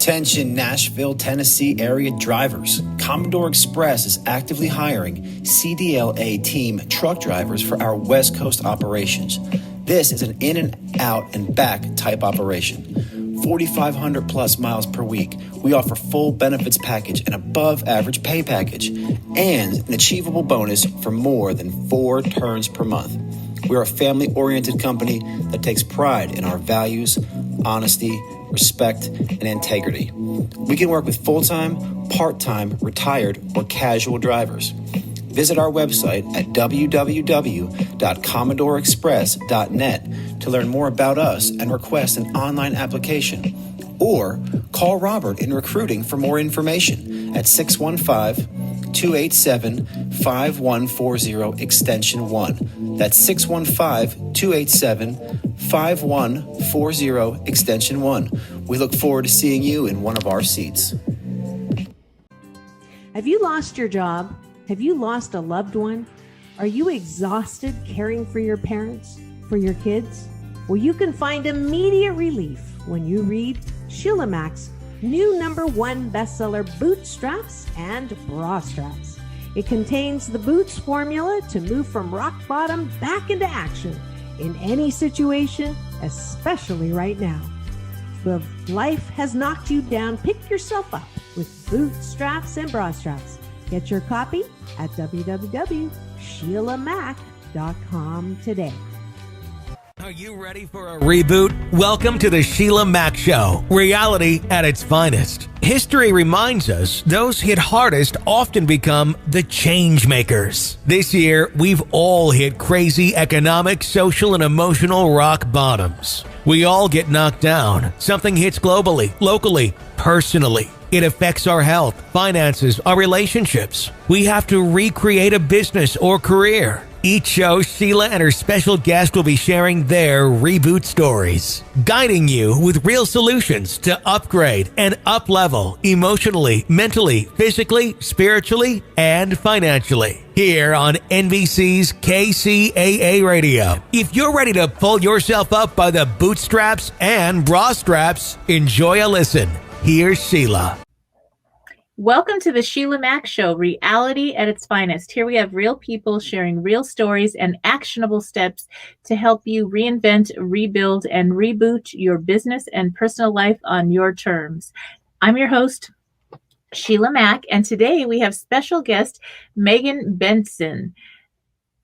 Attention Nashville, Tennessee area drivers. Commodore Express is actively hiring CDLA team truck drivers for our West Coast operations. This is an in and out and back type operation. 4,500 plus miles per week. We offer full benefits package and above average pay package and an achievable bonus for more than 4 turns per month. We're a family-oriented company that takes pride in our values, honesty, respect, and integrity. We can work with full-time, part-time, retired, or casual drivers. Visit our website at www.commodoreexpress.net to learn more about us and request an online application. Or call Robert in recruiting for more information at 615-287-5140 extension 1. That's 615-287-5140 extension 1. We look forward to seeing you in one of our seats. Have you lost your job? Have you lost a loved one? Are you exhausted caring for your parents, for your kids? Well, you can find immediate relief when you read Sheila Mack's new #1 bestseller, Bootstraps and Bra Straps. It contains the Boots formula to move from rock bottom back into action in any situation, especially right now. If life has knocked you down, pick yourself up with Bootstraps and Bra Straps. Get your copy at www.SheilaMack.com today. Are you ready for a reboot? Welcome to the Sheila Mack Show, reality at its finest. History reminds us those hit hardest often become the change makers. This year, we've all hit crazy economic, social, and emotional rock bottoms. We all get knocked down. Something hits globally, locally, personally. It affects our health, finances, our relationships. We have to recreate a business or career. Each show, Sheila and her special guest will be sharing their reboot stories, guiding you with real solutions to upgrade and up-level emotionally, mentally, physically, spiritually, and financially. Here on NBC's KCAA Radio. If you're ready to pull yourself up by the bootstraps and bra straps, enjoy a listen. Here's Sheila. Welcome to the Sheila Mack Show, reality at its finest. Here we have real people sharing real stories and actionable steps to help you reinvent, rebuild, and reboot your business and personal life on your terms. I'm your host, Sheila Mack, and today we have special guest Megan Bendtzen.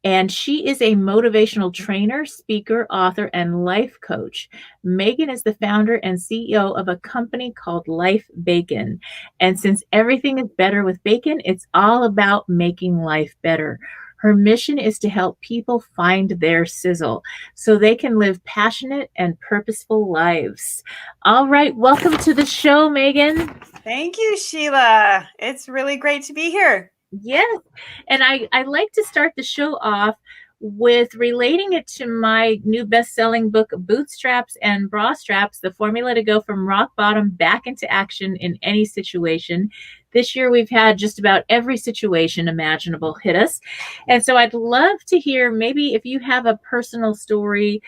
And she is a motivational trainer, speaker, author, and life coach. Megan is the founder and CEO of a company called LifeBacon. And since everything is better with bacon, it's all about making life better. Her mission is to help people find their sizzle so they can live passionate and purposeful lives. All right, welcome to the show, Megan. Thank you, Sheila. It's really great to be here. Yes. And I like to start the show off with relating it to my new best-selling book, Bootstraps and Bra Straps, the formula to go from rock bottom back into action in any situation. This year, we've had just about every situation imaginable hit us. And so I'd love to hear maybe if you have a personal story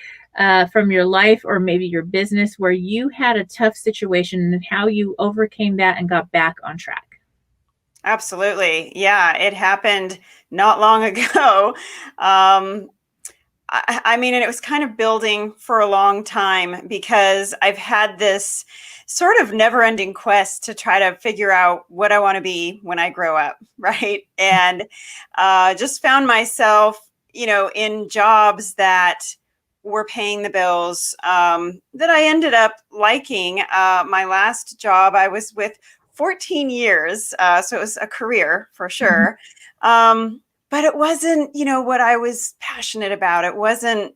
from your life or maybe your business where you had a tough situation and how you overcame that and got back on track. Absolutely. Yeah, it happened not long ago. I mean, and it was kind of building for a long time because I've had this sort of never-ending quest to try to figure out what I want to be when I grow up, right? And just found myself, in jobs that were paying the bills that I ended up liking. My last job, I was with 14 years. So it was a career for sure. But it wasn't, what I was passionate about. It wasn't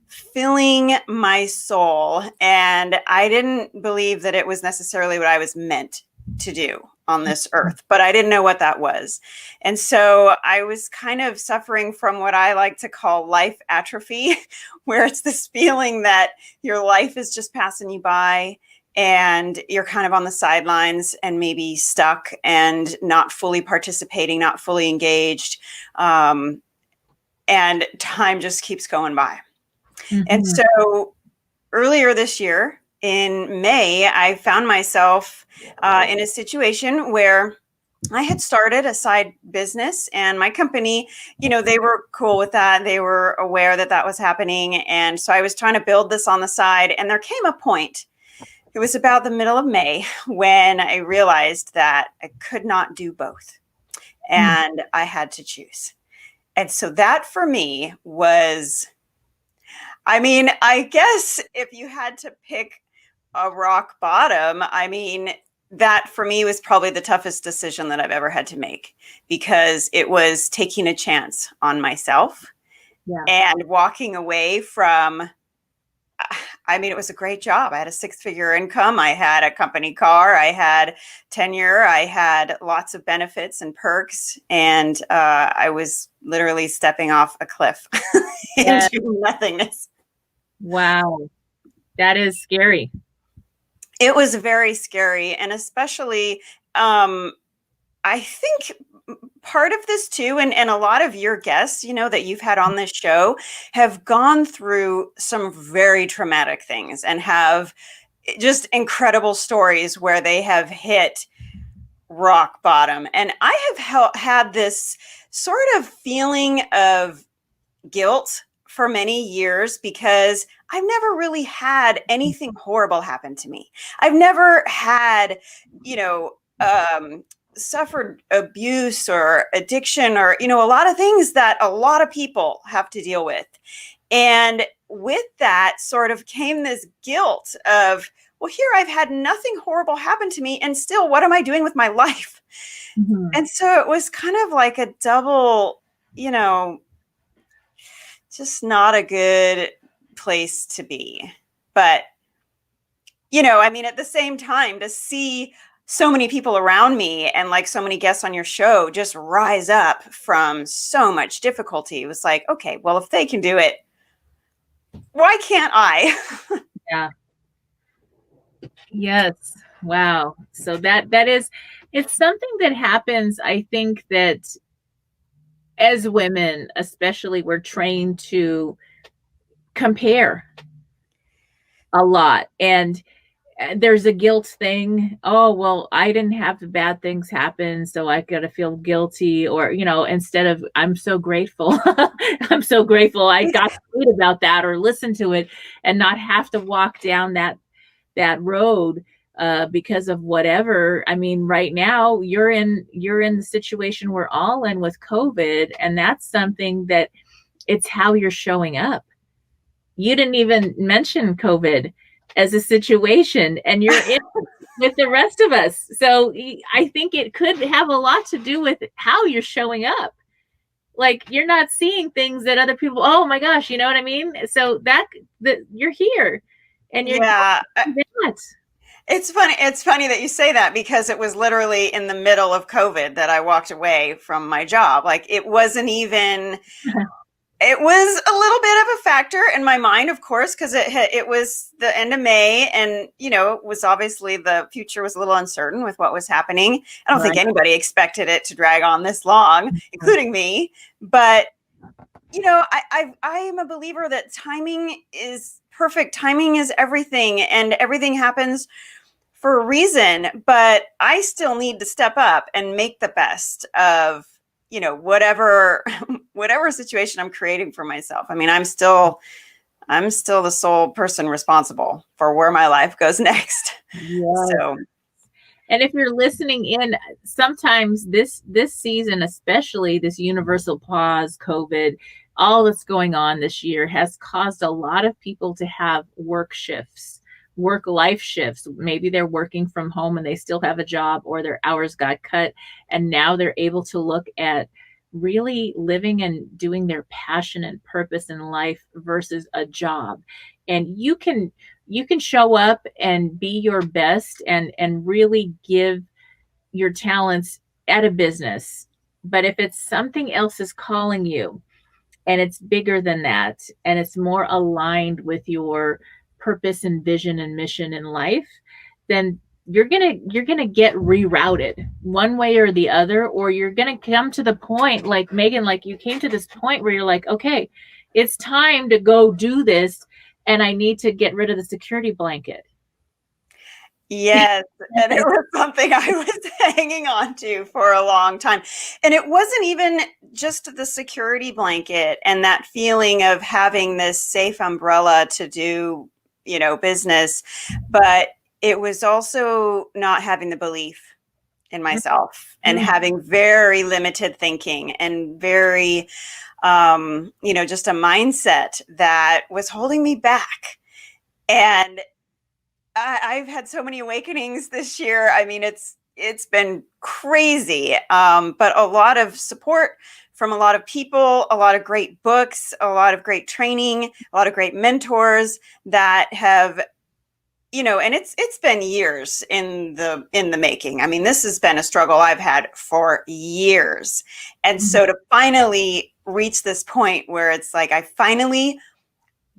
filling my soul. And I didn't believe that it was necessarily what I was meant to do on this earth, but I didn't know what that was. And so I was kind of suffering from what I like to call life atrophy, where it's this feeling that your life is just passing you by and you're kind of on the sidelines and maybe stuck and not fully participating, not fully engaged. And time just keeps going by. Mm-hmm. And so earlier this year, in May, I found myself in a situation where I had started a side business, and my company, they were cool with that. They were aware that that was happening. And so I was trying to build this on the side. And there came a point, it was about the middle of May, when I realized that I could not do both. And I had to choose. And so that for me was, I guess if you had to pick a rock bottom, that for me was probably the toughest decision that I've ever had to make, because it was taking a chance on myself and walking away from, it was a great job. I had a 6-figure income. I had a company car. I had tenure. I had lots of benefits and perks. And I was literally stepping off a cliff into nothingness. Wow. That is scary. It was very scary. And especially, I think part of this too, and a lot of your guests, that you've had on this show have gone through some very traumatic things and have just incredible stories where they have hit rock bottom. And I have had this sort of feeling of guilt for many years, because I've never really had anything horrible happen to me. I've never had, suffered abuse or addiction or, a lot of things that a lot of people have to deal with. And with that sort of came this guilt of, well, here I've had nothing horrible happen to me, and still, what am I doing with my life? Mm-hmm. And so it was kind of like a double, just not a good place to be. But, at the same time, to see so many people around me and like so many guests on your show just rise up from so much difficulty, it was like, okay, well, if they can do it, why can't I? Yeah. Yes. Wow. So that is, it's something that happens. I think that as women, especially, we're trained to compare a lot. And there's a guilt thing. Oh, well, I didn't have the bad things happen, so I got to feel guilty. Or, instead of, I'm so grateful. I'm so grateful I got to read about that or listen to it and not have to walk down that road because of whatever. Right now you're in the situation we're all in with COVID, and that's something that it's how you're showing up. You didn't even mention COVID as a situation, and you're in with the rest of us. So I think it could have a lot to do with how you're showing up. Like, you're not seeing things that other people, oh my gosh, you know what I mean? So that you're here and you're not. It's funny that you say that, because it was literally in the middle of COVID that I walked away from my job. Like, it wasn't even, it was a little bit of a factor in my mind, of course, because it was the end of May, and, it was obviously, the future was a little uncertain with what was happening. I don't think anybody expected it to drag on this long, including me. But, I am a believer that timing is perfect. Timing is everything, and everything happens for a reason. But I still need to step up and make the best of, whatever situation I'm creating for myself. I'm still the sole person responsible for where my life goes next. Yes. So, and if you're listening in, sometimes this season, especially this universal pause, COVID, all that's going on this year has caused a lot of people to have work life shifts. Maybe they're working from home and they still have a job, or their hours got cut, and now they're able to look at really living and doing their passion and purpose in life versus a job. And you can show up and be your best and really give your talents at a business. But if it's something else is calling you, and it's bigger than that, and it's more aligned with your purpose and vision and mission in life, then you're gonna get rerouted one way or the other, or you're gonna come to the point, like Megan, like you came to this point where you're like, okay, it's time to go do this, and I need to get rid of the security blanket. Yes. And it was something I was hanging on to for a long time. And it wasn't even just the security blanket and that feeling of having this safe umbrella to do, business, but it was also not having the belief in myself and having very limited thinking and very, just a mindset that was holding me back. And I've had so many awakenings this year. I mean, it's been crazy, but a lot of support from a lot of people, a lot of great books, a lot of great training, a lot of great mentors that have, and it's been years in the making. I mean, this has been a struggle I've had for years. And so to finally reach this point where it's like, I finally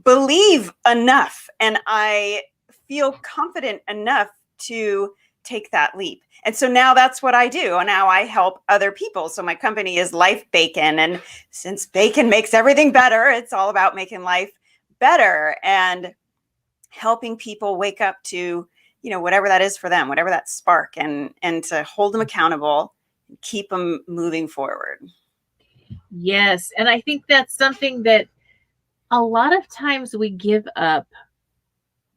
believe enough and I feel confident enough to take that leap. And so now that's what I do. And now I help other people. So my company is LifeBacon. And since bacon makes everything better, it's all about making life better and helping people wake up to, whatever that is for them, whatever that spark, and to hold them accountable and keep them moving forward. Yes. And I think that's something that a lot of times we give up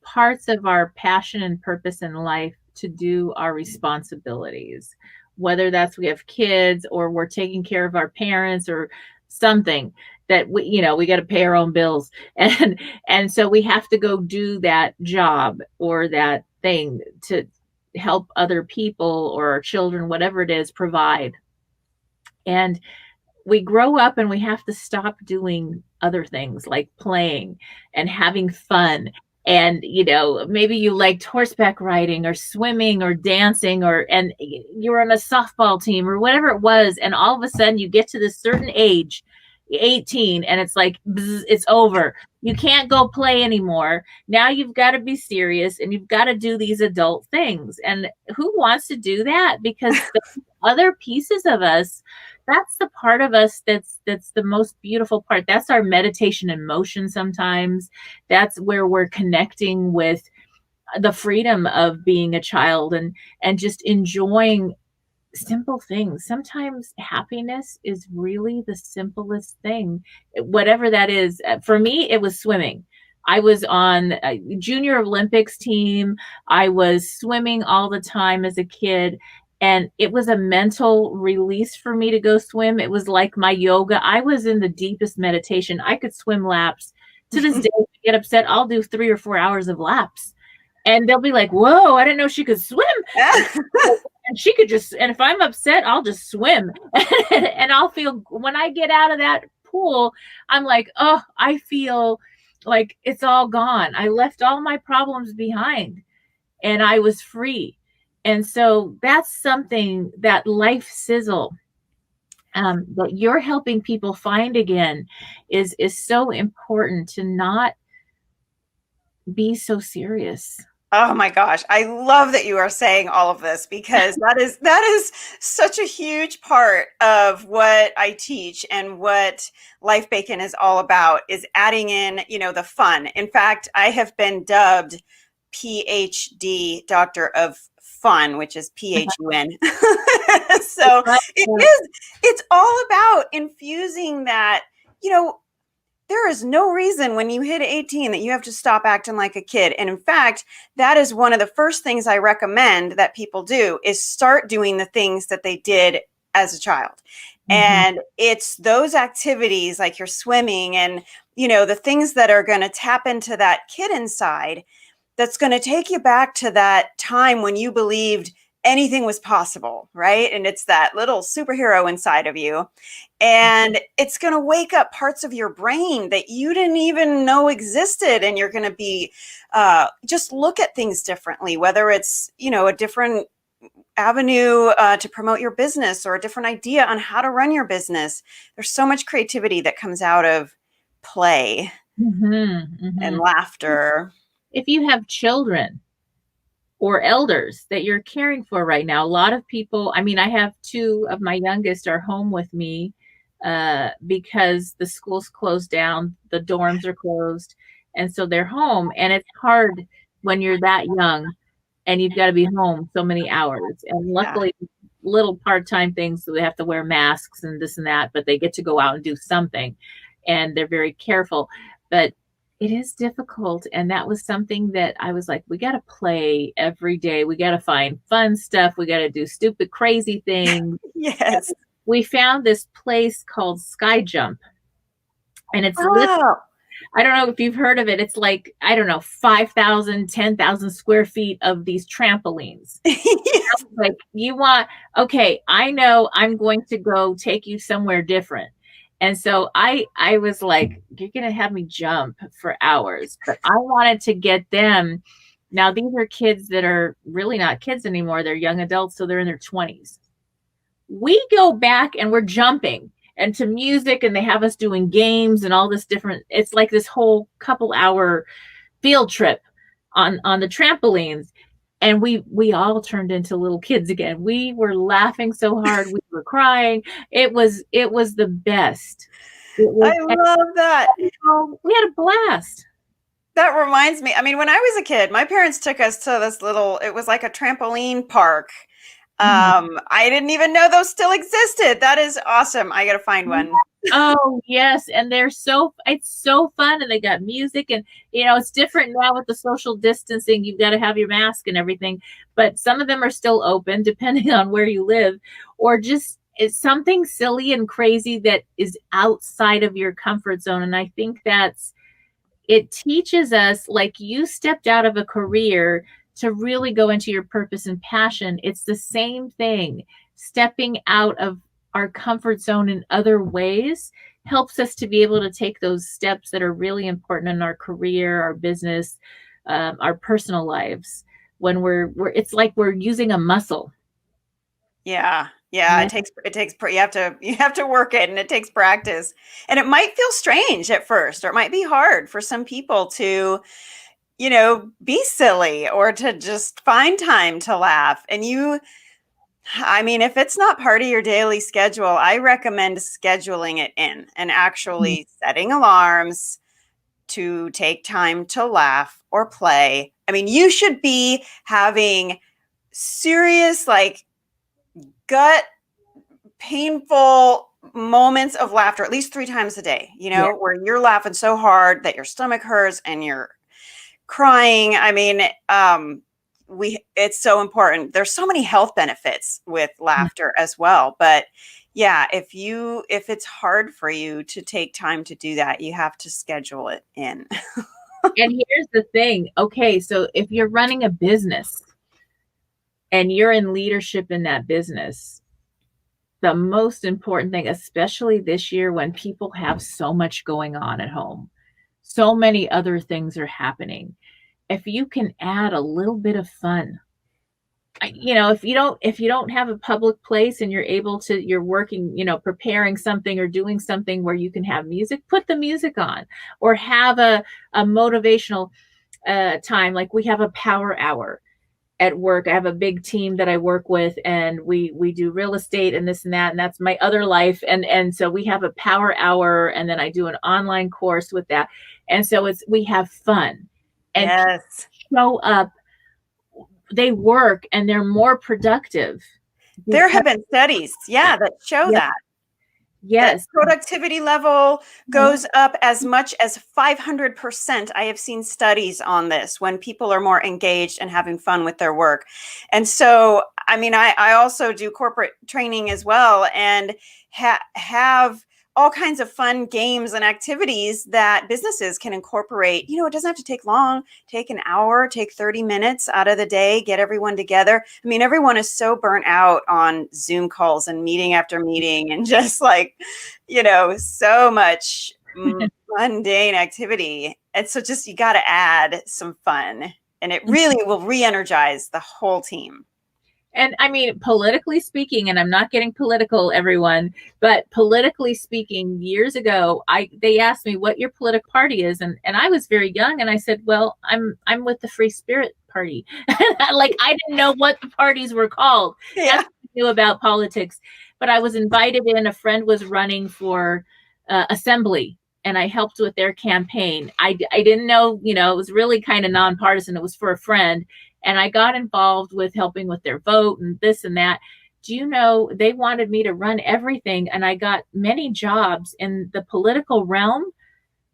parts of our passion and purpose in life to do our responsibilities, whether that's we have kids or we're taking care of our parents or something that we got to pay our own bills. And so we have to go do that job or that thing to help other people or our children, whatever it is, provide. And we grow up and we have to stop doing other things like playing and having fun. And, maybe you liked horseback riding or swimming or dancing and you were on a softball team or whatever it was. And all of a sudden you get to this certain age, 18, and it's like, bzz, it's over. You can't go play anymore. Now you've got to be serious and you've got to do these adult things. And who wants to do that? Because the other pieces of us, that's the part of us that's the most beautiful part. That's our meditation in motion sometimes. That's where we're connecting with the freedom of being a child and just enjoying simple things. Sometimes happiness is really the simplest thing, whatever that is. For me, it was swimming. I was on a junior Olympics team. I was swimming all the time as a kid. And it was a mental release for me to go swim. It was like my yoga. I was in the deepest meditation. I could swim laps. To this day, if I get upset, I'll do 3 or 4 hours of laps. And they'll be like, whoa, I didn't know she could swim. And she could and if I'm upset, I'll just swim. And I'll feel, when I get out of that pool, I'm like, oh, I feel like it's all gone. I left all my problems behind and I was free. And so that's something that Life Sizzle that you're helping people find again is so important, to not be so serious. Oh my gosh. I love that you are saying all of this, because that is such a huge part of what I teach and what LifeBacon is all about, is adding in, the fun. In fact, I have been dubbed PhD Doctor of Fun, which is PHUN. So it's all about infusing that, there is no reason when you hit 18 that you have to stop acting like a kid. And in fact, that is one of the first things I recommend that people do, is start doing the things that they did as a child. Mm-hmm. And it's those activities like your swimming and, the things that are going to tap into that kid inside, that's going to take you back to that time when you believed anything was possible, right? And it's that little superhero inside of you. And it's going to wake up parts of your brain that you didn't even know existed. And you're going to be, just look at things differently, whether it's, a different avenue to promote your business or a different idea on how to run your business. There's so much creativity that comes out of play and laughter. If you have children or elders that you're caring for right now, a lot of people, I have 2 of my youngest are home with me because the school's closed down, the dorms are closed. And so they're home, and it's hard when you're that young and you've got to be home so many hours. And luckily, little part-time things, so they have to wear masks and this and that, but they get to go out and do something, and they're very careful. But it is difficult. And that was something that I was like, we got to play every day. We got to find fun stuff. We got to do stupid, crazy things. Yes. We found this place called Sky Jump, and it's I don't know if you've heard of it. It's like, I don't know, 5,000, 10,000 square feet of these trampolines. Yes. Like, okay, I know I'm going to go take you somewhere different. And so I was like, you're going to have me jump for hours, but I wanted to get them. Now, these are kids that are really not kids anymore. They're young adults. So they're in their 20s. We go back and we're jumping and to music, and they have us doing games and all this different. It's like this whole couple hour field trip on the trampolines. And we all turned into little kids again. We were laughing so hard. We were crying. It was the best. I love that. We had a blast. That reminds me. I mean, when I was a kid, my parents took us to this it was like a trampoline park. I didn't even know those still existed. That is awesome. I got to find one. Oh yes. And it's so fun. And they got music, and, it's different now with the social distancing. You've got to have your mask and everything, but some of them are still open depending on where you live, or just it's something silly and crazy that is outside of your comfort zone. And I think it teaches us, like, you stepped out of a career to really go into your purpose and passion. It's the same thing. Stepping out of our comfort zone in other ways helps us to be able to take those steps that are really important in our career, our business, our personal lives. When it's like we're using a muscle. Yeah. It takes you have to work it, and it takes practice, and it might feel strange at first, or it might be hard for some people to, be silly or to just find time to laugh. And if it's not part of your daily schedule, I recommend scheduling it in and actually setting alarms to take time to laugh or play. I mean, you should be having serious, like, gut painful moments of laughter at least 3 times a day, where you're laughing so hard that your stomach hurts and you're crying. I mean, it's so important. There's so many health benefits with laughter as well. But yeah, if it's hard for you to take time to do that, you have to schedule it in. And here's the thing. Okay, so if you're running a business and you're in leadership in that business, the most important thing, especially this year when people have so much going on at home, so many other things are happening. If you can add a little bit of fun, if you don't have a public place and you're working, preparing something or doing something where you can have music, put the music on, or have a motivational time. Like, we have a power hour at work. I have a big team that I work with, and we do real estate and this and that, and that's my other life. And so we have a power hour, and then I do an online course with that. And so we have fun, and yes, show up. They work and they're more productive. There have been studies, that show that. Yes. That productivity level goes up as much as 500%. I have seen studies on this when people are more engaged and having fun with their work. And so, I also do corporate training as well, and have all kinds of fun games and activities that businesses can incorporate. It doesn't have to take long. Take an hour, take 30 minutes out of the day, get everyone together. Everyone is so burnt out on Zoom calls and meeting after meeting, and just like, so much mundane activity. And so you got to add some fun, and it really will re-energize the whole team. And politically speaking, and I'm not getting political, everyone, but politically speaking, years ago, they asked me what your political party is. And I was very young, and I said, well, I'm with the Free Spirit Party. Like, I didn't know what the parties were called. Yeah. That's what I knew about politics. But I was invited in. A friend was running for assembly, and I helped with their campaign. I didn't know, it was really kind of nonpartisan. It was for a friend. And I got involved with helping with their vote and this and that. Do you know, they wanted me to run everything, and I got many jobs in the political realm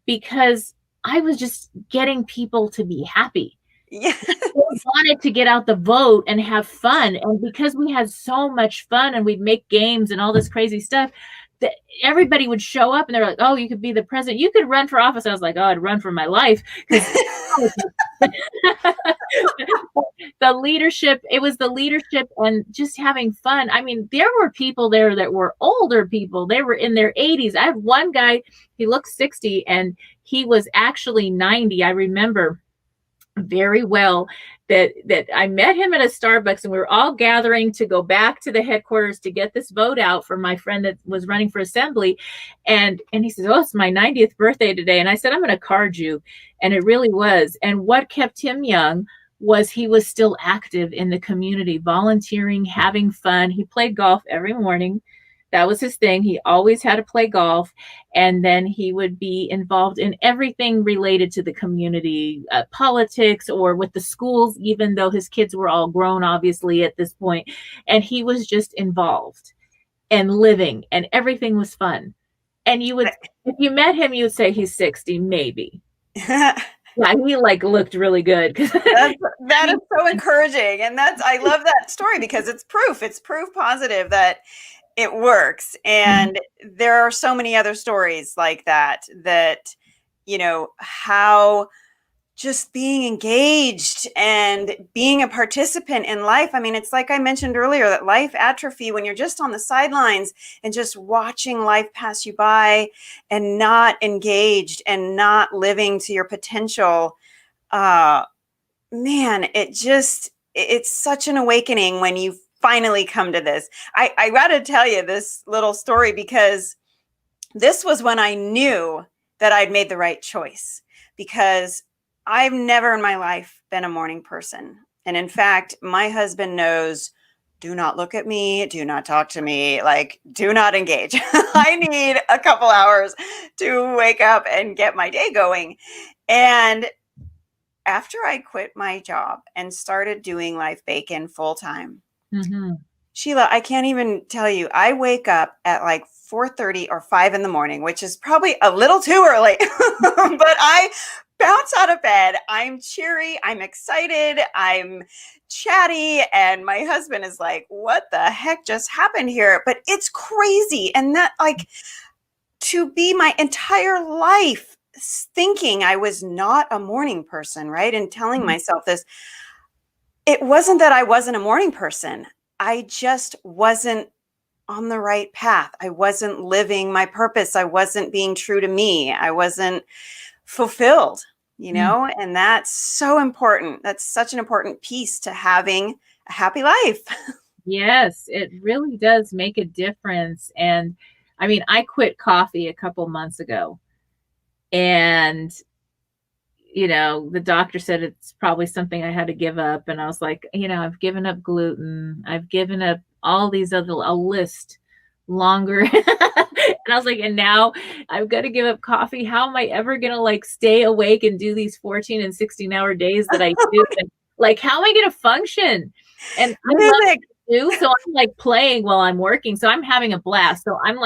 because I was just getting people to be happy. Yeah. They wanted to get out the vote and have fun. And because we had so much fun and we'd make games and all this crazy stuff, that everybody would show up and they're like, oh, you could be the president. You could run for office. I was like, oh, I'd run for my life. The leadership, it was the leadership and just having fun. I mean, there were people there that were older people. They were in their 80s. I have one guy, he looked 60 and he was actually 90. I remember very well that I met him at a Starbucks and we were all gathering to go back to the headquarters to get this vote out for my friend that was running for assembly. And he says, oh, it's my 90th birthday today. And I said, I'm going to card you. And it really was. And what kept him young was he was still active in the community, volunteering, having fun. He played golf every morning. That was his thing. He always had to play golf. And then he would be involved in everything related to the community, politics, or with the schools, even though his kids were all grown, obviously, at this point. And he was just involved and living, and everything was fun. And you would, if you met him, you would say he's 60, maybe. Yeah, he looked really good. That is so encouraging. And I love that story because it's proof positive that it works. And there are so many other stories like that, how just being engaged and being a participant in life. I mean, it's like I mentioned earlier, that life atrophy, when you're just on the sidelines and just watching life pass you by and not engaged and not living to your potential, man, it's such an awakening when you finally come to this. I got to tell you this little story because this was when I knew that I'd made the right choice, because I've never in my life been a morning person. And in fact, my husband knows, do not look at me, do not talk to me, do not engage. I need a couple hours to wake up and get my day going. And after I quit my job and started doing LifeBacon full time, Sheila, I can't even tell you, I wake up at 4:30 or 5 in the morning, which is probably a little too early, but I bounce out of bed. I'm cheery. I'm excited. I'm chatty. And my husband is like, what the heck just happened here? But it's crazy. And that to be my entire life thinking I was not a morning person, right? And telling myself this, it wasn't that I wasn't a morning person. I just wasn't on the right path. I wasn't living my purpose. I wasn't being true to me. I wasn't fulfilled, and that's so important. That's such an important piece to having a happy life. Yes, it really does make a difference. And I mean, I quit coffee a couple months ago, and the doctor said it's probably something I had to give up. And I was like, I've given up gluten. I've given up all these other, a list longer. And I was like, and now I've got to give up coffee. How am I ever going to stay awake and do these 14 and 16-hour days that I do? And how am I going to function? And I love to do, so I'm playing while I'm working. So I'm having a blast. So I'm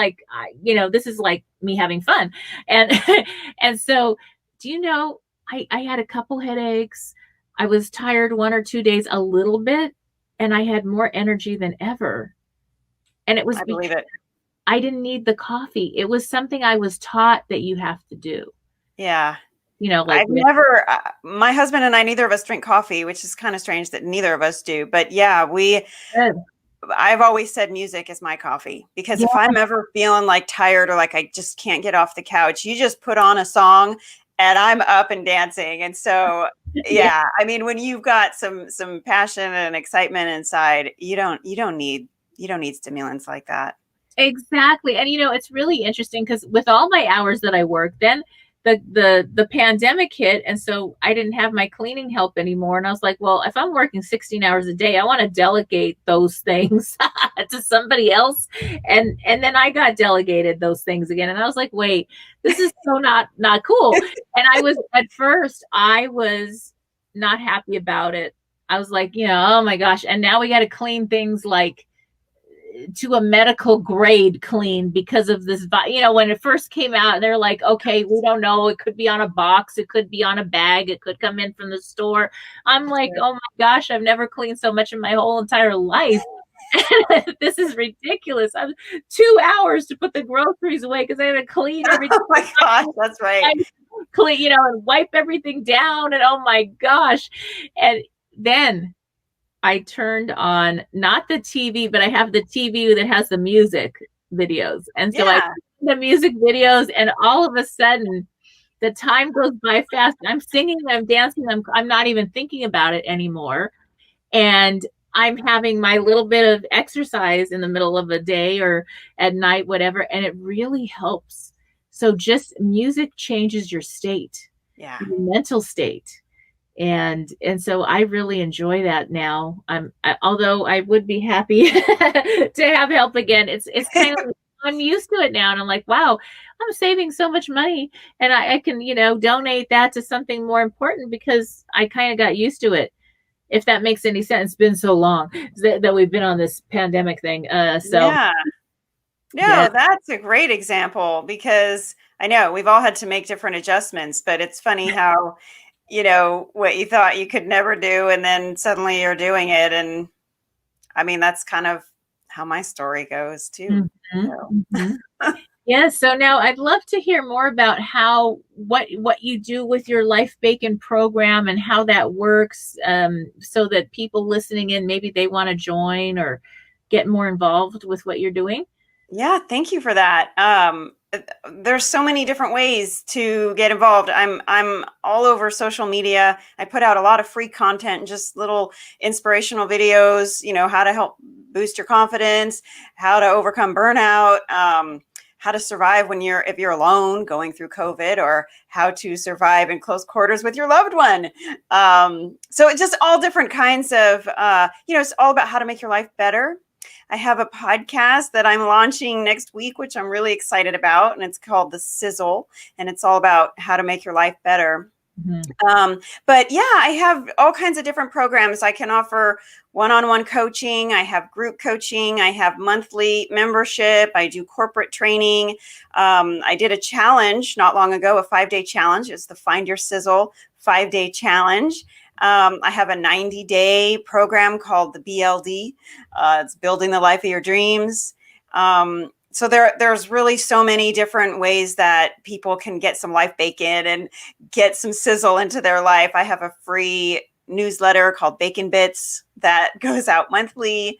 this is me having fun. And so, do you know, I had a couple headaches. I was tired 1 or 2 days, a little bit, and I had more energy than ever. And it was, I believe it. I didn't need the coffee. It was something I was taught that you have to do. Yeah. I've never, my husband and I, neither of us drink coffee, which is kind of strange that neither of us do. But yeah, I've always said music is my coffee, because if I'm ever feeling tired or I just can't get off the couch, you just put on a song and I'm up and dancing. And so, yeah, I mean, when you've got some passion and excitement inside, you don't need stimulants like that. Exactly. And, it's really interesting because with all my hours that I work, then the pandemic hit. And so I didn't have my cleaning help anymore. And I was like, well, if I'm working 16 hours a day, I want to delegate those things to somebody else. And then I got delegated those things again. And I was like, wait, this is so not cool. And at first I was not happy about it. I was like, oh my gosh. And now we got to clean things like to a medical grade clean because of this, when it first came out, they're like, okay, we don't know. It could be on a box. It could be on a bag. It could come in from the store. I'm like, oh my gosh, I've never cleaned so much in my whole entire life. This is ridiculous. I'm 2 hours to put the groceries away because I had to clean everything. Oh my gosh, that's right. Clean, and wipe everything down. And oh my gosh. And then I turned on not the TV, but I have the TV that has the music videos. And so I the music videos, and all of a sudden the time goes by fast. I'm singing, I'm dancing, I'm not even thinking about it anymore. And I'm having my little bit of exercise in the middle of a day or at night, whatever. And it really helps. So just music changes your state, your mental state. And so I really enjoy that now. Although I would be happy to have help again. It's kind of, I'm used to it now. And I'm like, wow, I'm saving so much money, and I can, donate that to something more important because I kind of got used to it. If that makes any sense. It's been so long that we've been on this pandemic thing. That's a great example, because I know we've all had to make different adjustments, but it's funny how, what you thought you could never do, and then suddenly you're doing it. And I mean, that's kind of how my story goes too. Yeah. So now I'd love to hear more about what you do with your LifeBacon program and how that works, so that people listening in, maybe they want to join or get more involved with what you're doing. Yeah. Thank you for that. There's so many different ways to get involved. I'm all over social media. I put out a lot of free content, just little inspirational videos, how to help boost your confidence, how to overcome burnout, how to survive if you're alone going through COVID, or how to survive in close quarters with your loved one. So it's just all different kinds of, it's all about how to make your life better. I have a podcast that I'm launching next week, which I'm really excited about. And it's called the Sizzle, and it's all about how to make your life better. But yeah, I have all kinds of different programs. I can offer one-on-one coaching. I have group coaching. I have monthly membership. I do corporate training. I did a challenge not long ago, a 5-day challenge. It's the Find Your Sizzle 5-day challenge. I have a 90-day program called the BLD. It's Building the Life of Your Dreams. So there's really so many different ways that people can get some LifeBacon and get some sizzle into their life. I have a free newsletter called Bacon Bits that goes out monthly.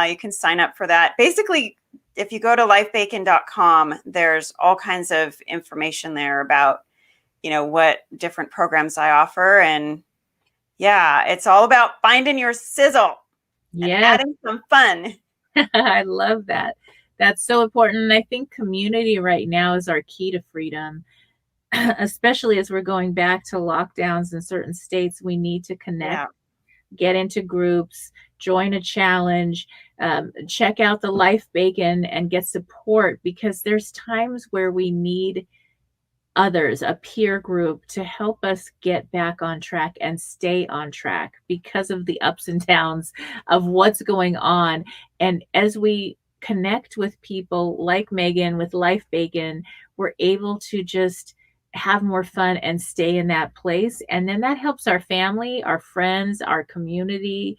You can sign up for that. Basically, if you go to lifebacon.com, there's all kinds of information there about, what different programs I offer. And yeah, it's all about finding your sizzle and adding some fun. I love that. That's so important. And I think community right now is our key to freedom, especially as we're going back to lockdowns in certain states. We need to connect, get into groups, join a challenge, check out the LifeBacon and get support, because there's times where we need others, a peer group, to help us get back on track and stay on track because of the ups and downs of what's going on. And as we connect with people like Megan with LifeBacon, we're able to just have more fun and stay in that place. And then that helps our family, our friends, our community,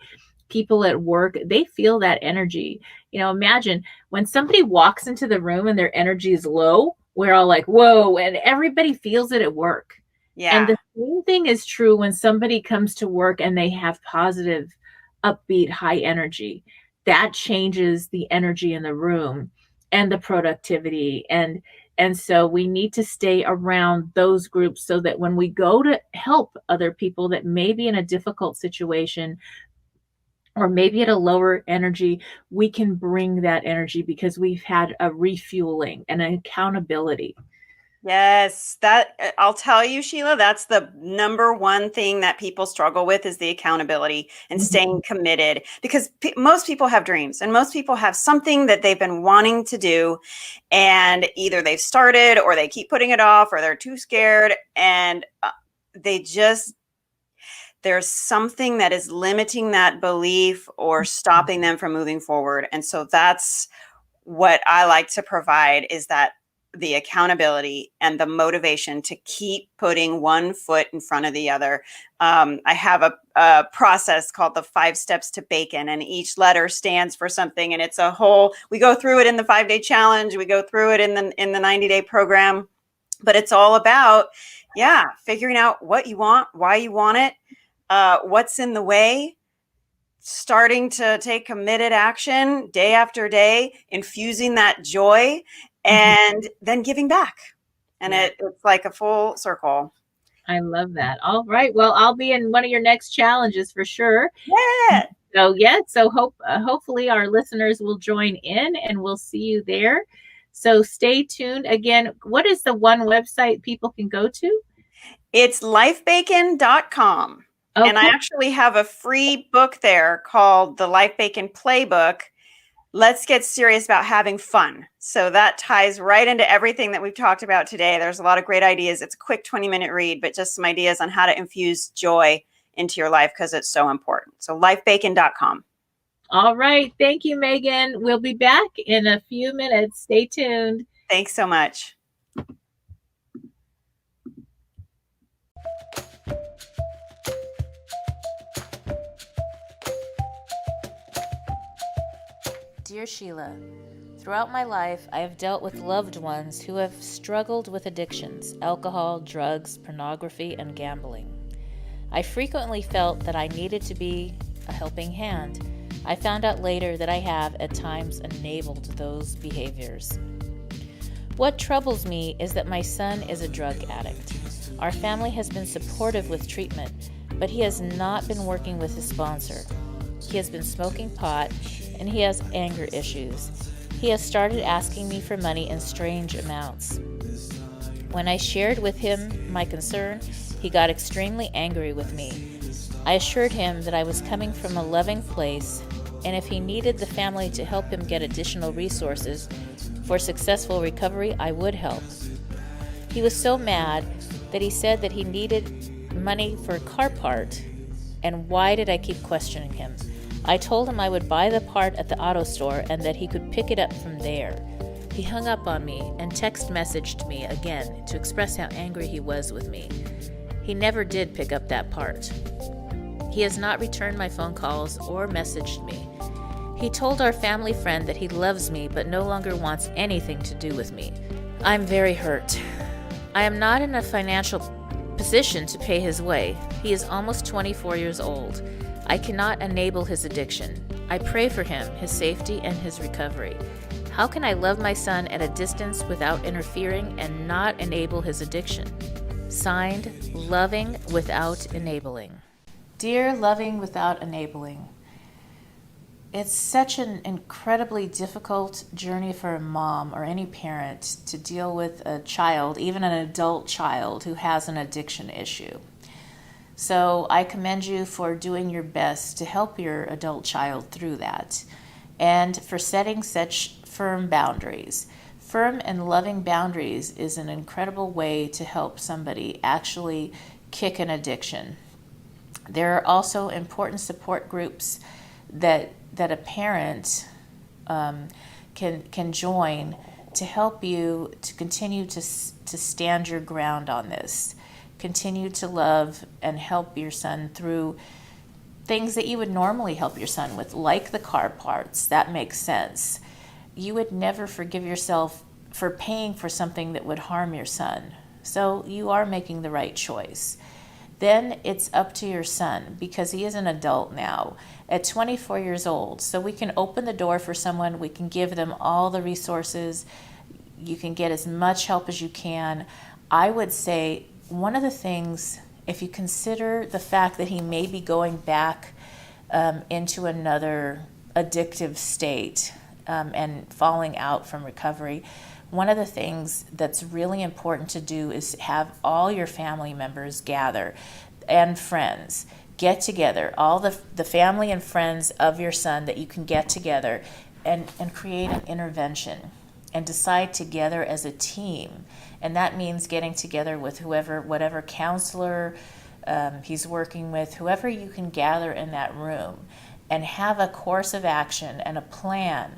people at work. They feel that energy. Imagine when somebody walks into the room and their energy is low, we're all like, whoa, and everybody feels it at work. Yeah. And the same thing is true when somebody comes to work and they have positive, upbeat, high energy. That changes the energy in the room and the productivity. And so we need to stay around those groups so that when we go to help other people that may be in a difficult situation or maybe at a lower energy, we can bring that energy because we've had a refueling and an accountability. Yes, that I'll tell you, Sheila, that's the number one thing that people struggle with is the accountability and staying committed, because most people have dreams and most people have something that they've been wanting to do, and either they've started or they keep putting it off or they're too scared, and they there's something that is limiting that belief or stopping them from moving forward. And so that's what I like to provide, is that the accountability and the motivation to keep putting one foot in front of the other. I have a process called the 5 steps to bacon, and each letter stands for something. And it's we go through it in the 5-day challenge. We go through it in the 90-day program, but it's all about, figuring out what you want, why you want it, what's in the way, starting to take committed action day after day, infusing that joy, and then giving back. And it's like a full circle. I love that. All right. Well, I'll be in one of your next challenges for sure. Yeah. So hopefully our listeners will join in, and we'll see you there. So stay tuned. Again, what is the one website people can go to? It's LifeBacon.com. Okay. And I actually have a free book there called the LifeBacon Playbook. Let's get serious about having fun. So that ties right into everything that we've talked about today. There's a lot of great ideas. It's a quick 20-minute read, but just some ideas on how to infuse joy into your life, because it's so important. So LifeBacon.com. All right. Thank you, Megan. We'll be back in a few minutes. Stay tuned. Thanks so much. Dear Sheila, throughout my life, I have dealt with loved ones who have struggled with addictions, alcohol, drugs, pornography, and gambling. I frequently felt that I needed to be a helping hand. I found out later that I have, at times, enabled those behaviors. What troubles me is that my son is a drug addict. Our family has been supportive with treatment, but he has not been working with his sponsor. He has been smoking pot, and he has anger issues. He has started asking me for money in strange amounts. When I shared with him my concern, he got extremely angry with me. I assured him that I was coming from a loving place, and if he needed the family to help him get additional resources for successful recovery, I would help. He was so mad that he said that he needed money for a car part, and why did I keep questioning him? I told him I would buy the part at the auto store and that he could pick it up from there. He hung up on me and text messaged me again to express how angry he was with me. He never did pick up that part. He has not returned my phone calls or messaged me. He told our family friend that he loves me but no longer wants anything to do with me. I'm very hurt. I am not in a financial position to pay his way. He is almost 24 years old. I cannot enable his addiction. I pray for him, his safety, and his recovery. How can I love my son at a distance without interfering and not enable his addiction? Signed, Loving Without Enabling. Dear Loving Without Enabling, it's such an incredibly difficult journey for a mom or any parent to deal with a child, even an adult child, who has an addiction issue. So I commend you for doing your best to help your adult child through that, and for setting such firm boundaries. Firm and loving boundaries is an incredible way to help somebody actually kick an addiction. There are also important support groups that a parent can join to help you to continue to stand your ground on this. Continue to love and help your son through things that you would normally help your son with, like the car parts. That makes sense. You would never forgive yourself for paying for something that would harm your son. So you are making the right choice. Then it's up to your son, because he is an adult now at 24 years old. So we can open the door for someone. We can give them all the resources. You can get as much help as you can. I would say one of the things, if you consider the fact that he may be going back into another addictive state and falling out from recovery, one of the things that's really important to do is have all your family members gather and friends. Get together, all the family and friends of your son that you can get together and create an intervention and decide together as a team. And that means getting together with whatever counselor, he's working with, whoever you can gather in that room, and have a course of action and a plan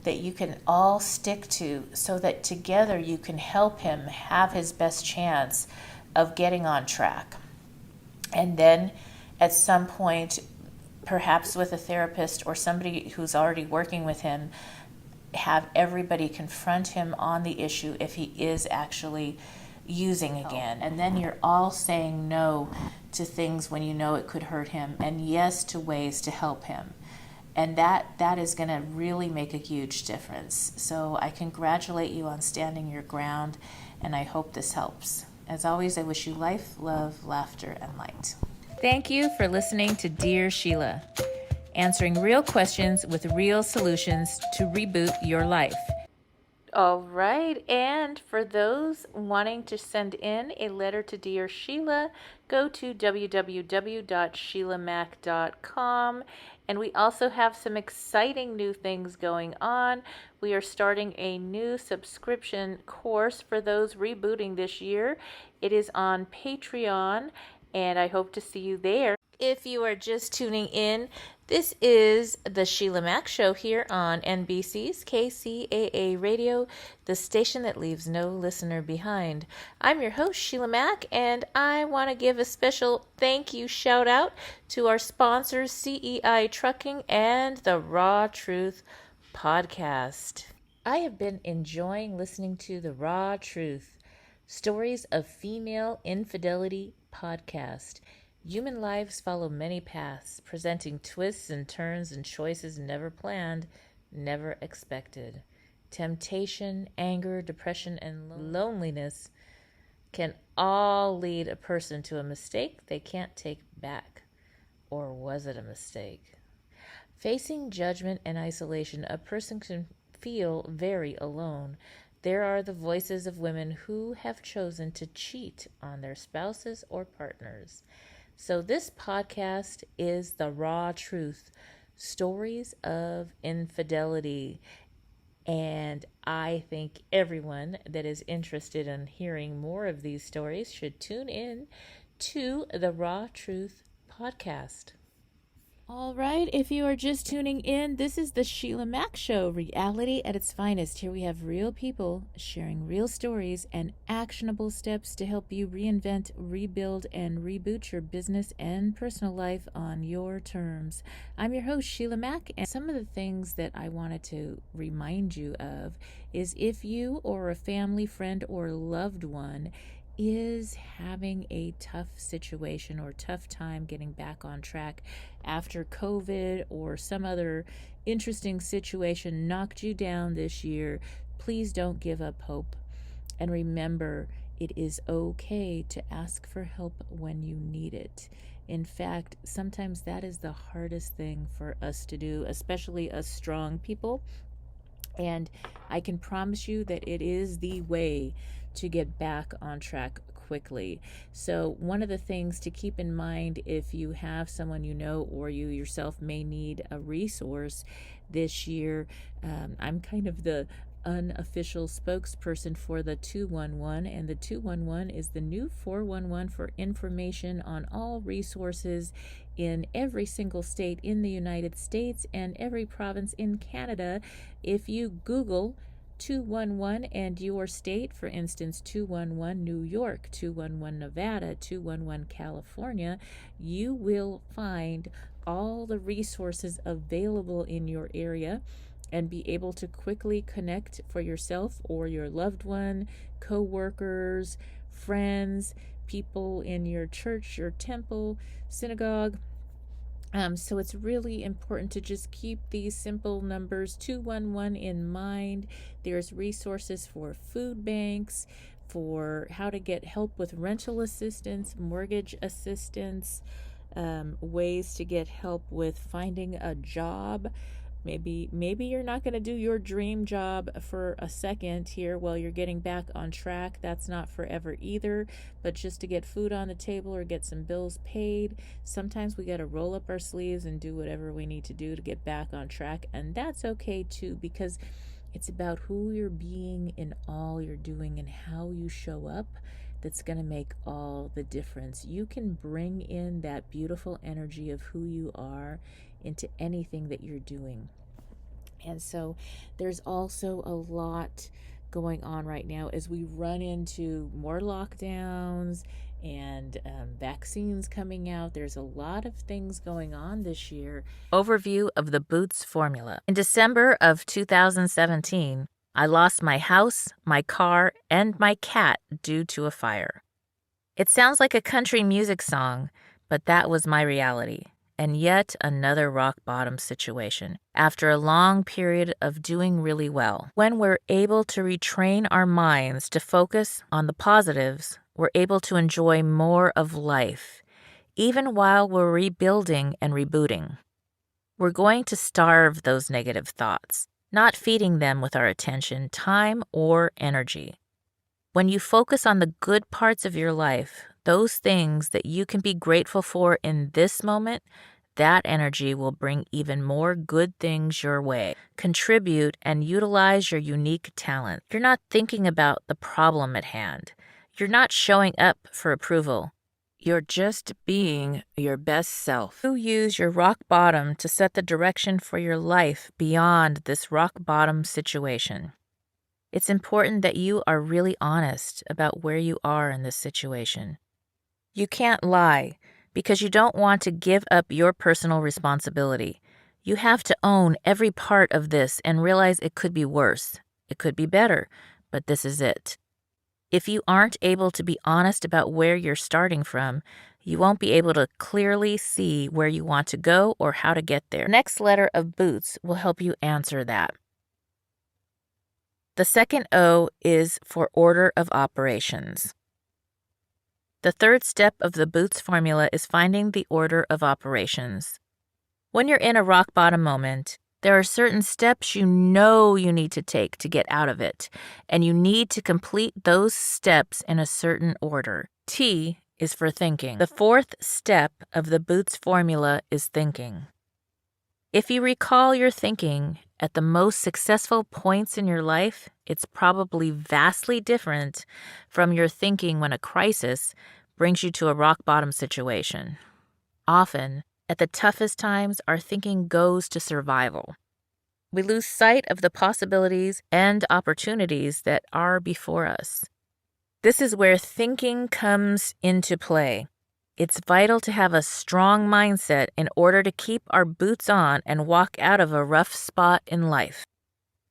that you can all stick to, so that together you can help him have his best chance of getting on track. And then at some point, perhaps with a therapist or somebody who's already working with him, have everybody confront him on the issue if he is actually using again. And then you're all saying no to things when you know it could hurt him, and yes to ways to help him. And that is going to really make a huge difference. So I congratulate you on standing your ground, and I hope this helps. As always, I wish you life, love, laughter, and light. Thank you for listening to Dear Sheila, answering real questions with real solutions to reboot your life. All right, and for those wanting to send in a letter to Dear Sheila, go to www.sheilamac.com. And we also have some exciting new things going on. We are starting a new subscription course for those rebooting this year. It is on Patreon, and I hope to see you there. If you are just tuning in, this is the Sheila Mac Show here on NBC's KCAA Radio, the station that leaves no listener behind. I'm your host, Sheila Mac, and I want to give a special thank you shout out to our sponsors, CEI Trucking and the Raw Truth Podcast. I have been enjoying listening to the Raw Truth, Stories of Female Infidelity podcast. Human lives follow many paths, presenting twists and turns and choices never planned, never expected. Temptation, anger, depression, and loneliness can all lead a person to a mistake they can't take back. Or was it a mistake? Facing judgment and isolation, a person can feel very alone. There are the voices of women who have chosen to cheat on their spouses or partners. So this podcast is the Raw Truth, Stories of Infidelity. And I think everyone that is interested in hearing more of these stories should tune in to the Raw Truth podcast. All right, if you are just tuning in, this is the Sheila Mac Show, reality at its finest. Here we have real people sharing real stories and actionable steps to help you reinvent, rebuild, and reboot your business and personal life on your terms. I'm your host, Sheila Mac, and some of the things that I wanted to remind you of is if you or a family, friend, or loved one is having a tough situation or tough time getting back on track after COVID or some other interesting situation knocked you down this year, please don't give up hope. And remember, it is okay to ask for help when you need it. In fact, sometimes that is the hardest thing for us to do, especially us strong people. And I can promise you that it is the way to get back on track quickly. So one of the things to keep in mind if you have someone you know or you yourself may need a resource this year, I'm kind of the unofficial spokesperson for the 211, and the 211 is the new 411 for information on all resources in every single state in the United States and every province in Canada. If you Google 211 and your state, for instance, 211 New York, 211 Nevada, 211 California, you will find all the resources available in your area and be able to quickly connect for yourself or your loved one, co-workers, friends, people in your church, your temple, synagogue. So it's really important to just keep these simple numbers 211 in mind. There's resources for food banks, for how to get help with rental assistance, mortgage assistance, ways to get help with finding a job. Maybe you're not going to do your dream job for a second here while you're getting back on track. That's not forever either. But just to get food on the table or get some bills paid, sometimes we got to roll up our sleeves and do whatever we need to do to get back on track. And that's okay too, because it's about who you're being in all you're doing and how you show up that's going to make all the difference. You can bring in that beautiful energy of who you are into anything that you're doing. And so there's also a lot going on right now as we run into more lockdowns and vaccines coming out. There's a lot of things going on this year. Overview of the Boots formula. In December of 2017, I lost my house, my car, and my cat due to a fire. It sounds like a country music song, but that was my reality. And yet another rock bottom situation after a long period of doing really well. When we're able to retrain our minds to focus on the positives, we're able to enjoy more of life, even while we're rebuilding and rebooting. We're going to starve those negative thoughts, not feeding them with our attention, time, or energy. When you focus on the good parts of your life, those things that you can be grateful for in this moment, that energy will bring even more good things your way. Contribute and utilize your unique talent. You're not thinking about the problem at hand. You're not showing up for approval. You're just being your best self. You use your rock bottom to set the direction for your life beyond this rock bottom situation. It's important that you are really honest about where you are in this situation. You can't lie because you don't want to give up your personal responsibility. You have to own every part of this and realize it could be worse. It could be better, but this is it. If you aren't able to be honest about where you're starting from, you won't be able to clearly see where you want to go or how to get there. The next letter of Boots will help you answer that. The second O is for order of operations. The third step of the Boots formula is finding the order of operations. When you're in a rock bottom moment, there are certain steps you know you need to take to get out of it, and you need to complete those steps in a certain order. T is for thinking. The fourth step of the Boots formula is thinking. If you recall your thinking at the most successful points in your life, it's probably vastly different from your thinking when a crisis brings you to a rock bottom situation. Often, at the toughest times, our thinking goes to survival. We lose sight of the possibilities and opportunities that are before us. This is where thinking comes into play. It's vital to have a strong mindset in order to keep our boots on and walk out of a rough spot in life.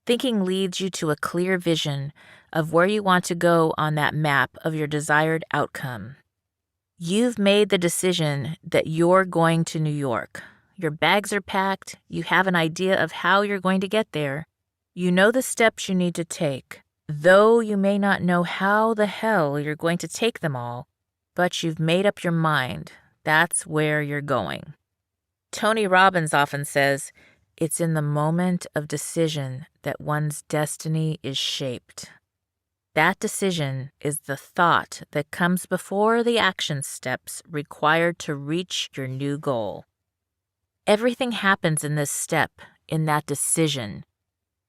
Thinking leads you to a clear vision of where you want to go on that map of your desired outcome. You've made the decision that you're going to New York. Your bags are packed. You have an idea of how you're going to get there. You know the steps you need to take, though you may not know how the hell you're going to take them all. But you've made up your mind. That's where you're going. Tony Robbins often says, it's in the moment of decision that one's destiny is shaped. That decision is the thought that comes before the action steps required to reach your new goal. Everything happens in this step, in that decision.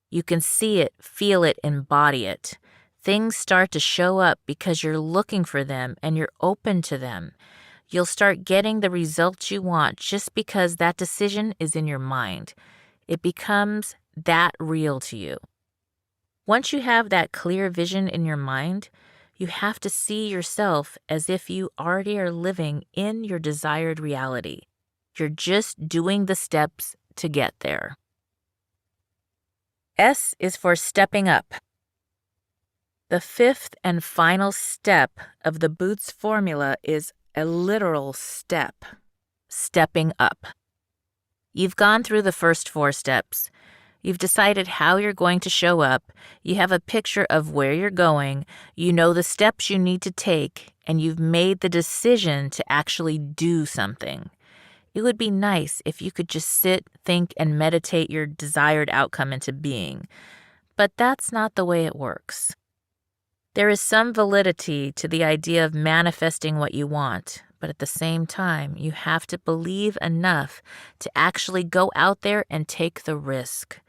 You can see it, feel it, embody it. Things start to show up because you're looking for them and you're open to them. You'll start getting the results you want just because that decision is in your mind. It becomes that real to you. Once you have that clear vision in your mind, you have to see yourself as if you already are living in your desired reality. You're just doing the steps to get there. S is for stepping up. The fifth and final step of the Boots formula is a literal step, stepping up. You've gone through the first 4 steps. You've decided how you're going to show up. You have a picture of where you're going. You know the steps you need to take, and you've made the decision to actually do something. It would be nice if you could just sit, think, and meditate your desired outcome into being. But that's not the way it works. There is some validity to the idea of manifesting what you want, but at the same time, you have to believe enough to actually go out there and take the risk.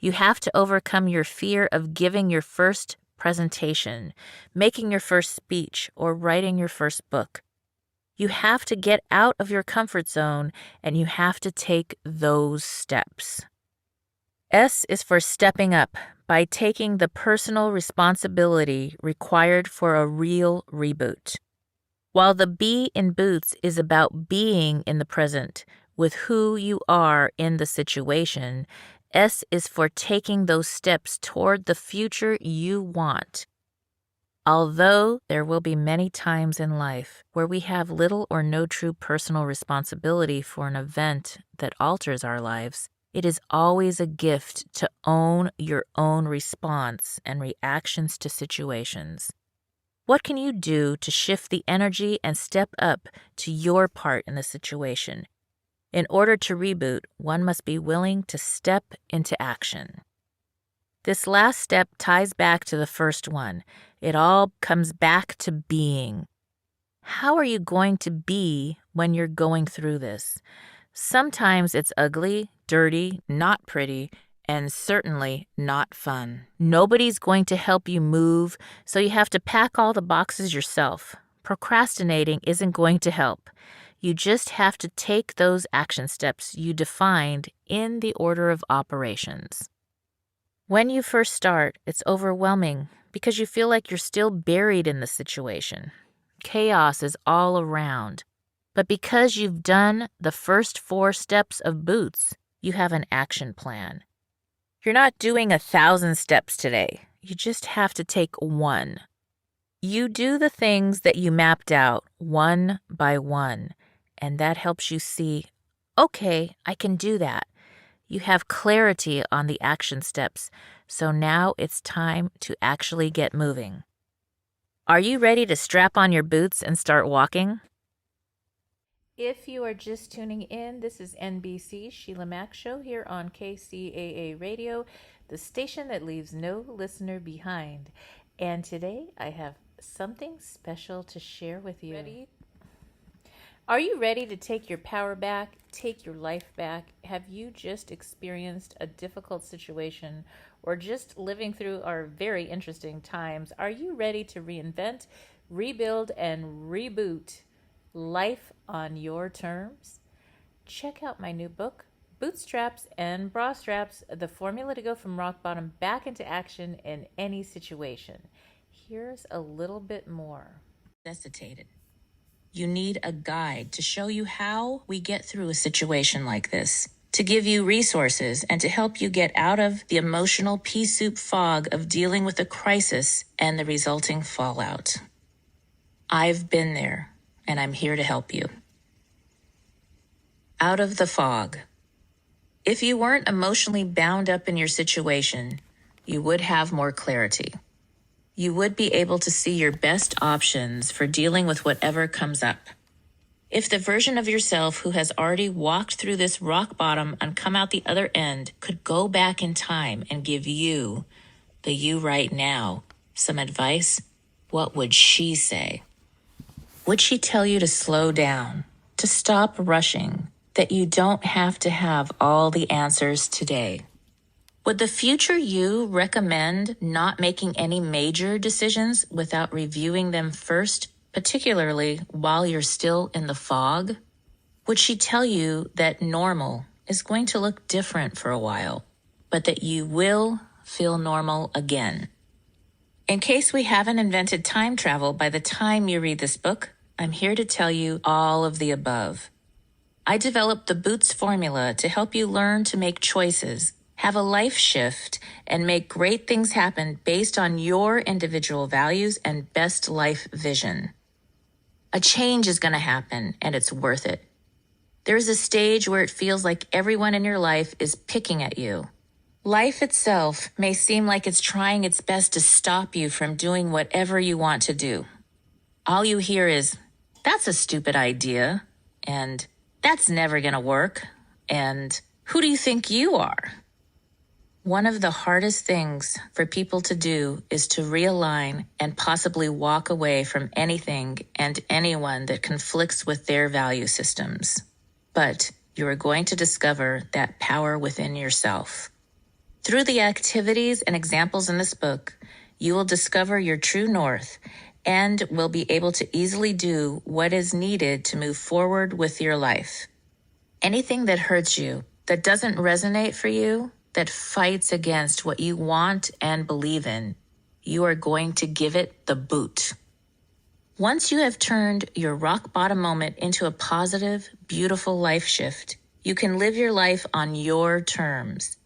You have to overcome your fear of giving your first presentation, making your first speech, or writing your first book. You have to get out of your comfort zone and you have to take those steps. S is for stepping up by taking the personal responsibility required for a real reboot. While the B in Boots is about being in the present with who you are in the situation, S is for taking those steps toward the future you want. Although there will be many times in life where we have little or no true personal responsibility for an event that alters our lives, it is always a gift to own your own response and reactions to situations. What can you do to shift the energy and step up to your part in the situation? In order to reboot, one must be willing to step into action. This last step ties back to the first one. It all comes back to being. How are you going to be when you're going through this? Sometimes it's ugly, dirty, not pretty, and certainly not fun. Nobody's going to help you move, so you have to pack all the boxes yourself. Procrastinating isn't going to help. You just have to take those action steps you defined in the order of operations. When you first start, it's overwhelming because you feel like you're still buried in the situation. Chaos is all around. But because you've done the first 4 steps of Boots, you have an action plan. You're not doing 1,000 steps today. You just have to take 1. You do the things that you mapped out one by one, and that helps you see, okay, I can do that. You have clarity on the action steps, so now it's time to actually get moving. Are you ready to strap on your boots and start walking? If you are just tuning in, this is NBC Sheila Mack Show here on KCAA Radio, the station that leaves no listener behind. And today I have something special to share with you. Ready? Are you ready to take your power back, take your life back? Have you just experienced a difficult situation or just living through our very interesting times? Are you ready to reinvent, rebuild, and reboot life on your terms? Check out my new book, Bootstraps and Bra Straps, the formula to go from rock bottom back into action in any situation. Here's a little bit more. Necessitated. You need a guide to show you how we get through a situation like this, to give you resources and to help you get out of the emotional pea soup fog of dealing with a crisis and the resulting fallout. I've been there, and I'm here to help you. Out of the fog. If you weren't emotionally bound up in your situation, you would have more clarity. You would be able to see your best options for dealing with whatever comes up. If the version of yourself who has already walked through this rock bottom and come out the other end could go back in time and give you, the you right now, some advice, what would she say? Would she tell you to slow down, to stop rushing, that you don't have to have all the answers today? Would the future you recommend not making any major decisions without reviewing them first, particularly while you're still in the fog? Would she tell you that normal is going to look different for a while, but that you will feel normal again? In case we haven't invented time travel by the time you read this book, I'm here to tell you all of the above. I developed the Boots formula to help you learn to make choices, have a life shift, and make great things happen based on your individual values and best life vision. A change is going to happen, and it's worth it. There is a stage where it feels like everyone in your life is picking at you. Life itself may seem like it's trying its best to stop you from doing whatever you want to do. All you hear is, "That's a stupid idea," and "That's never going to work," and "Who do you think you are?" One of the hardest things for people to do is to realign and possibly walk away from anything and anyone that conflicts with their value systems. But you are going to discover that power within yourself. Through the activities and examples in this book, You will discover your true north and will be able to easily do what is needed to move forward with your life. Anything that hurts you, that doesn't resonate for you, that fights against what you want and believe in, you are going to give it the boot. Once you have turned your rock bottom moment into a positive, beautiful life shift, you can live your life on your terms.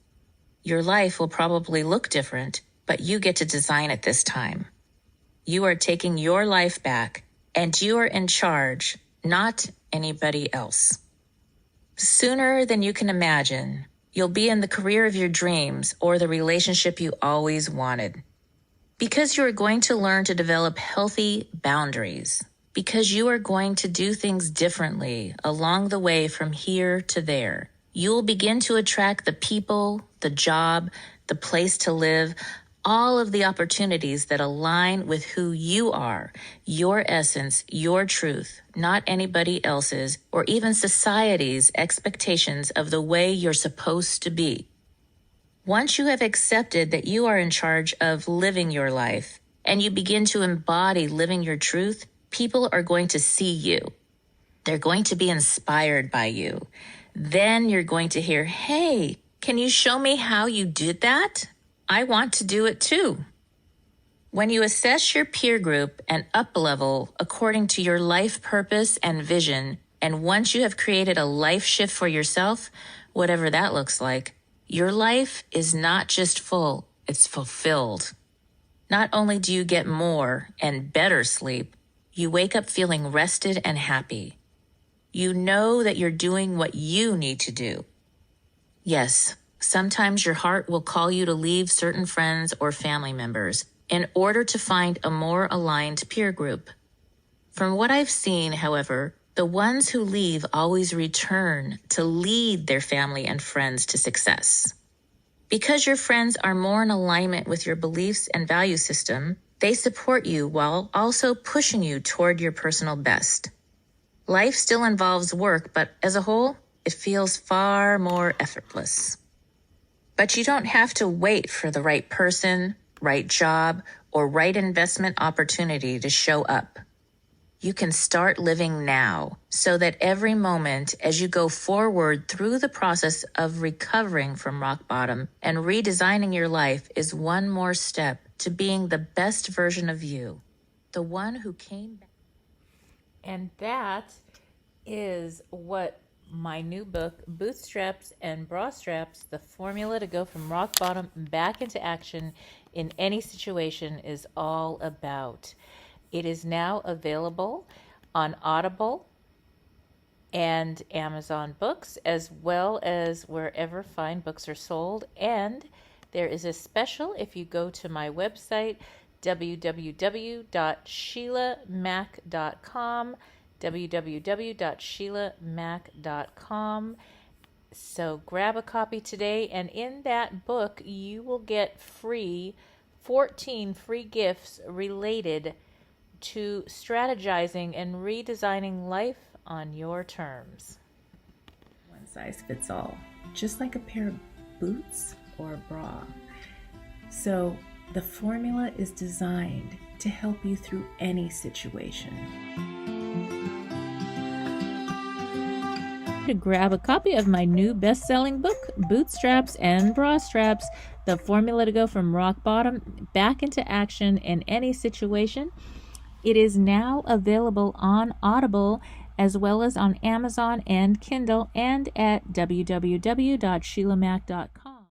Your life will probably look different, but you get to design it this time. You are taking your life back, and you are in charge, not anybody else. Sooner than you can imagine, you'll be in the career of your dreams or the relationship you always wanted. Because you are going to learn to develop healthy boundaries. Because you are going to do things differently along the way from here to there. You will begin to attract the people, the job, the place to live, all of the opportunities that align with who you are, your essence, your truth, not anybody else's or even society's expectations of the way you're supposed to be. Once you have accepted that you are in charge of living your life and you begin to embody living your truth, people are going to see you. They're going to be inspired by you. Then you're going to hear, "Hey, can you show me how you did that? I want to do it too." When you assess your peer group and up-level according to your life purpose and vision, and once you have created a life shift for yourself, whatever that looks like, your life is not just full, it's fulfilled. Not only do you get more and better sleep, you wake up feeling rested and happy. You know that you're doing what you need to do. Yes, sometimes your heart will call you to leave certain friends or family members in order to find a more aligned peer group. From what I've seen, however, the ones who leave always return to lead their family and friends to success. Because your friends are more in alignment with your beliefs and value system, they support you while also pushing you toward your personal best. Life still involves work, but as a whole, it feels far more effortless. But you don't have to wait for the right person, right job, or right investment opportunity to show up. You can start living now so that every moment as you go forward through the process of recovering from rock bottom and redesigning your life is one more step to being the best version of you, the one who came back. And that is what my new book, Bootstraps and Bra Straps, the formula to go from rock bottom back into action in any situation, is all about. It is now available on Audible and Amazon Books, as well as wherever fine books are sold. And there is a special if you go to my website, www.sheilamac.com, www.sheilamac.com. So grab a copy today, and in that book you will get 14 free gifts related to strategizing and redesigning life on your terms. One size fits all, just like a pair of boots or a bra. So the formula is designed to help you through any situation. To grab a copy of my new best-selling book, Bootstraps and Bra Straps, the formula to go from rock bottom back into action in any situation. It is now available on Audible as well as on Amazon and Kindle and at www.sheilamac.com.